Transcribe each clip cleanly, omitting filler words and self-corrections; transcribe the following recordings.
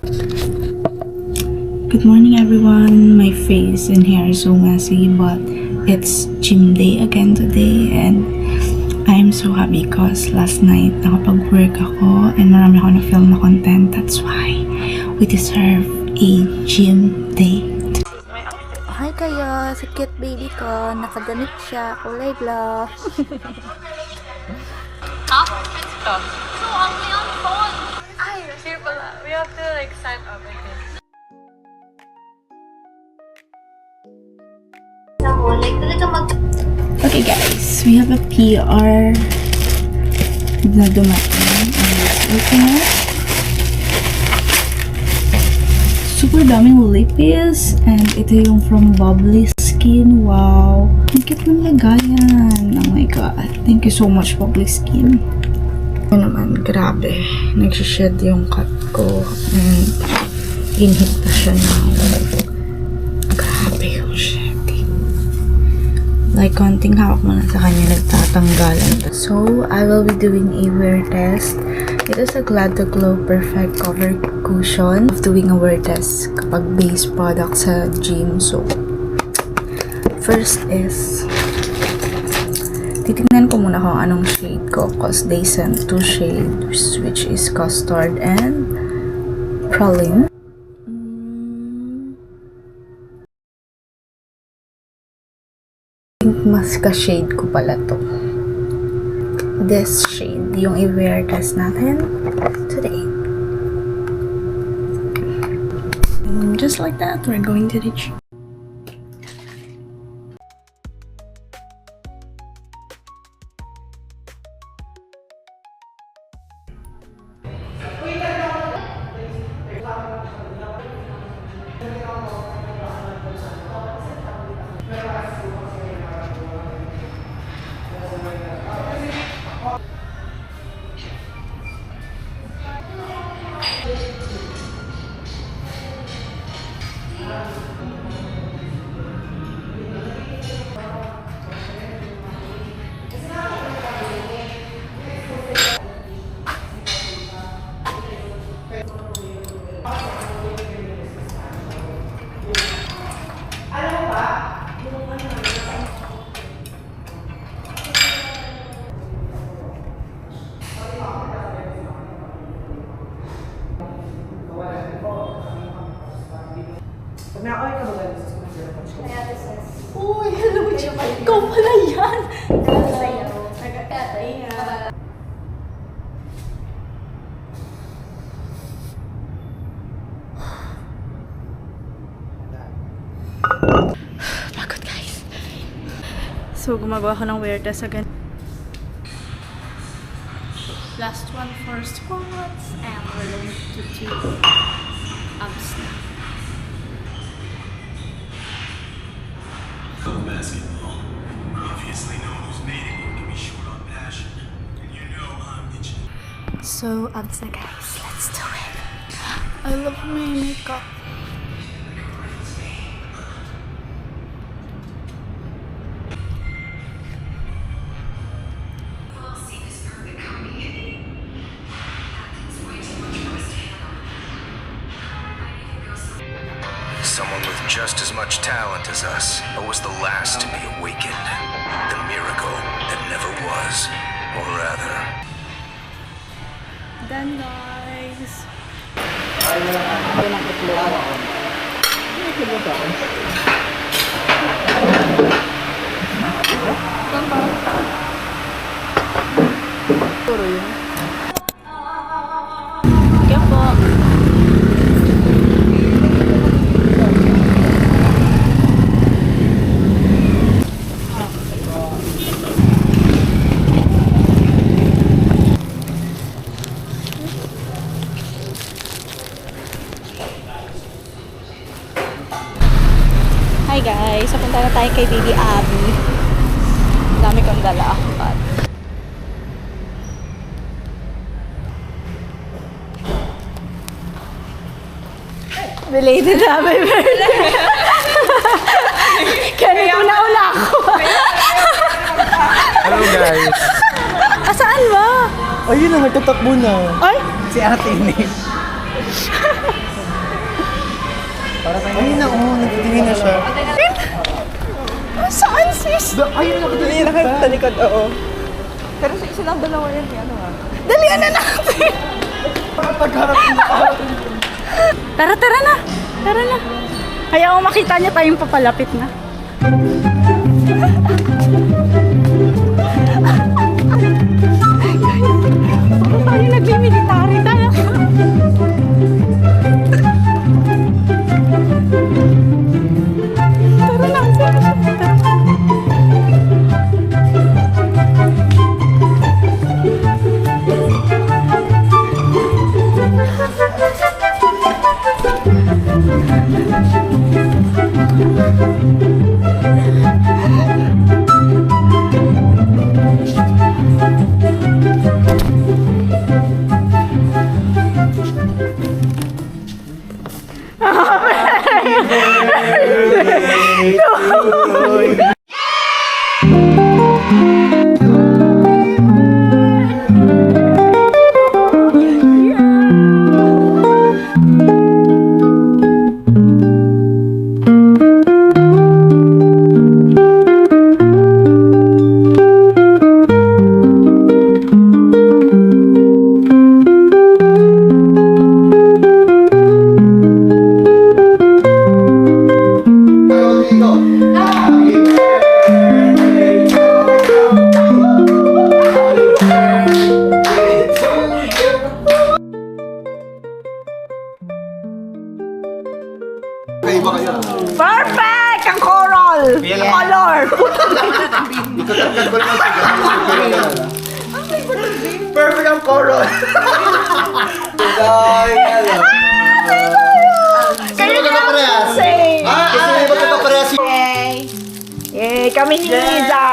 Good morning everyone. My face and hair is so messy, but it's gym day again today and I'm so happy because last night nakapag-work ako and marami ako na-film na content. That's why we deserve a gym day. Hi kayo, si cute baby ko. Nakadamit siya, kulay black. So ugly on phone. Ay, here pala. We have to like sign up again. Okay guys, we have a PR na dumating. Okay. Super daming lippies and ito yung from Bubbly Skin. Wow! Ang cute ng lagayan. Oh my god. Thank you so much, Bubbly Skin. Ano naman, grabe. Nagsished yung cut ko and inhit na siya now. Grabe yung shedding. Like, konting hawak mo na sa kanya, nagtatanggalan. So, I will be doing a wear test. It is a Glad to Glow Perfect Cover Cushion of doing a wear test kapag base product sa gym. So, first is titignan ko muna kung anong shade ko because they sent two shades which is custard and praline. I think mas ka-shade ko pala to. This shade, yung i-wear test natin today. And just like that, we're going to the gym. Uy, hello, Jamay. Ikaw pala yan. Pagod guys. So, gumagawa ko ng wear test again. Last one for squats and we're going to do abs now. Basketball. Obviously, no one who's made it can be short on passion. And you know I'm itching. So, abs na guys. Let's do it. I love my makeup. Someone with just as much talent as us, but was the last to be awakened. The miracle that never was, or rather. Done guys. Hi guys, papunta na tayo kay Baby Abby. Dami kong dala akpat. Belated na my birthday. Kaya una ako. Hello guys! Asaan ba? Ayun na, nagtatakbo na. Ay! Si Ate Inés. Ayun na, nagtitingin na siya. Saan sis? Ayun, nakatalikod, oo. Pero silang dalawa yan, ano nga. Dalian na natin! Tara, tara na! Tara na! Kaya kung makita niya tayong papalapit na. Baka tayo nagmimilitary tayo. Tara na, perfect! Ang coral! Color! Perfect ang coral! Kayo na parehas? same! Kasi may magkakaparehas yung... Yay! Kami ni Liza!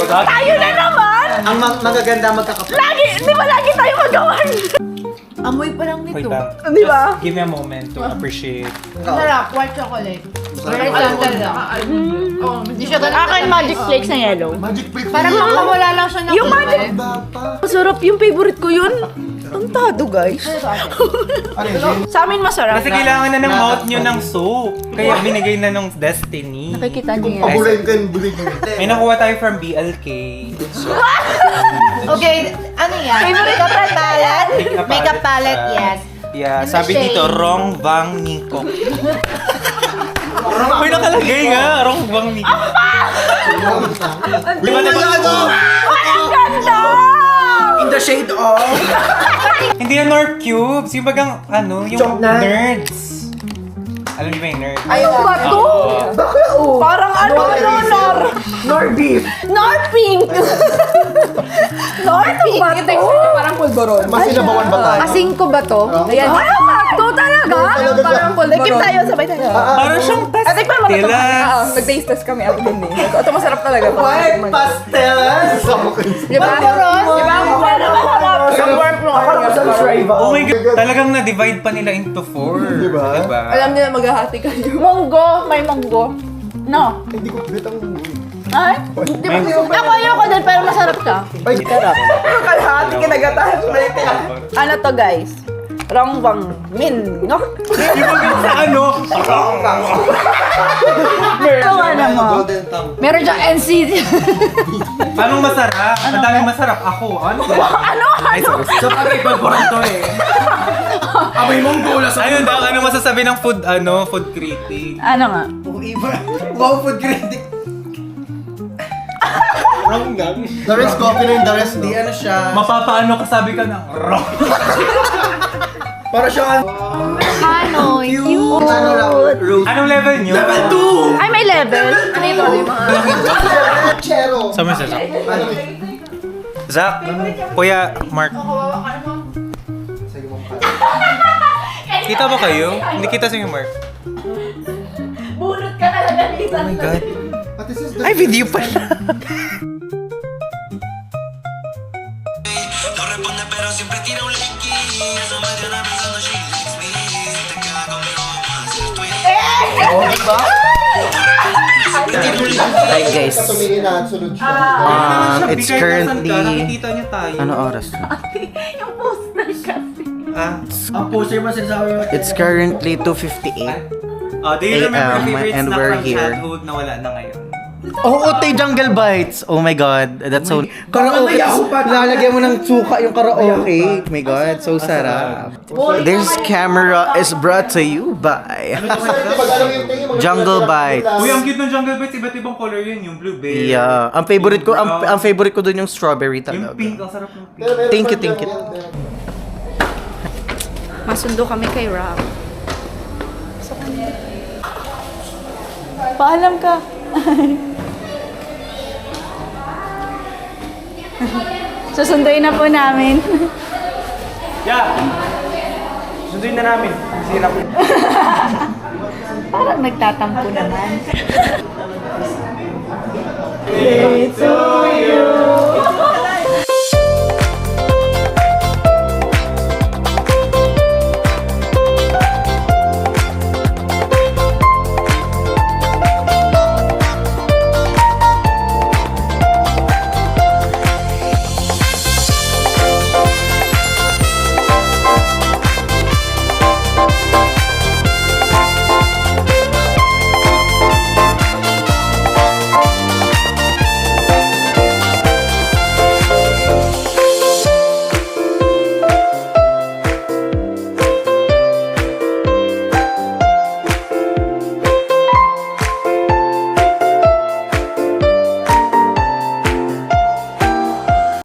Tayo na naman! Ang magaganda magkakaparehas. Lagi! Di ba lagi tayo magawan? Amoy pa lang nito. Di ba? Give me a moment to appreciate. Sarap, white chocolate. White chocolate lang. Oh, hindi siya ganun. Akin magic flakes na yellow. Magic flakes. Parang makamula lang siya ng Yung magic... Masarap yung favorite ko yun. Tantado guys. Sa amin masarap. Kasi kailangan na ng mouth nyo ng soap. Kaya binigay na ng Destiny. Nakikita niyo yan. Pabulayin ka yung bulig mo. May nakuha tayo from BLK. So, Okay, ano yan? Favorite ka palette? Makeup palette, yes. Yeah, And sabi the dito, shade. Rong Bang Niko. May nakalagay nga, Rong Bang Niko. Di ba naman ito? Ang ganda! In the shade of... Hindi yan North Cubes. Yung bagang, ano, yung Chok na. nerds. Alam niyo ba yung nerds? Ano ba to? Parang ano, Norbeef! Norpink! Norpink ba to? Parang pulboron. Mas sinabawan ba tayo? Asing ko ba to? Ayan. Ano ba to talaga? Parang pulboron. Nagkim tayo, sabay tayo. Parang siyang pastilas. Nag-taste test kami ako din eh. Ito masarap talaga. White pastelas! Di ba? Di ba? Pero masarap. Oh my God, talagang na-divide pa nila into 4. Diba? Alam nila maghahati kayo. Munggo, may munggo. No. Hindi ko pilit ang... Ay? Di ba? Ako ayoko din, pero masarap siya. Ay, sarap. Kalahati kinagatahan. Ano to guys? Rongbang min, no? Yung bagang sa ano? Ito ano mo? Golden tongue. Meron siyang NCT. Anong masarap? Ang daming masarap. Ako, ano? Ano? Ay, sorry. So, pagay to eh. Amoy mong gula sa... Ayun daw, ano masasabi ng food, food critic? Ano nga? Wow, food critic. Wrong gang. The rest coffee na yung the rest, no? Di ano siya... Mapapaano kasabi ka ng wrong? Para siya... Ano? Cute. Ano lang? Rose. Anong level nyo? Level Ay, may level? Ano ito? Yung mga... Chero. Saan mo siya, Zach? Ano? Zach, Kuya Mark. Kita ba kayo? Hindi kita sa Mark. Bunot ka talaga dito. Oh my God. But this is the... Ay, video pala. No responde pero siempre tira un linky. Esa mañana pensando she likes me. Te queda conmigo, vamos a hacer twin. Hi guys, Tumingin na, sunod siya. it's currently, Nakikita niyo tayo. ano oras na? Yung poster kasi. Ah, Ang poster mo sinasabi mo. It's currently 2:58. Do you remember AM, favorite and snack we're from here. childhood na wala na ngayon? Oh, Ote Jungle Bites! Oh my God, that's so... Karaoke, lalagyan mo ng suka yung karaoke. Oh my God, so sarap. This camera is brought to you by Jungle Bites. Uy, ang cute ng Jungle Bites, iba't ibang color yun, yung blueberry. Yeah, ang favorite ko, ang favorite ko dun yung strawberry Yung talaga. pink, ang sarap ng pink. Thank you, thank you. Masundo kami kay Rob. Paalam ka. Susunduin na po namin. Yeah! Sunduin na namin. Sira po. Parang nagtatampo naman. To you!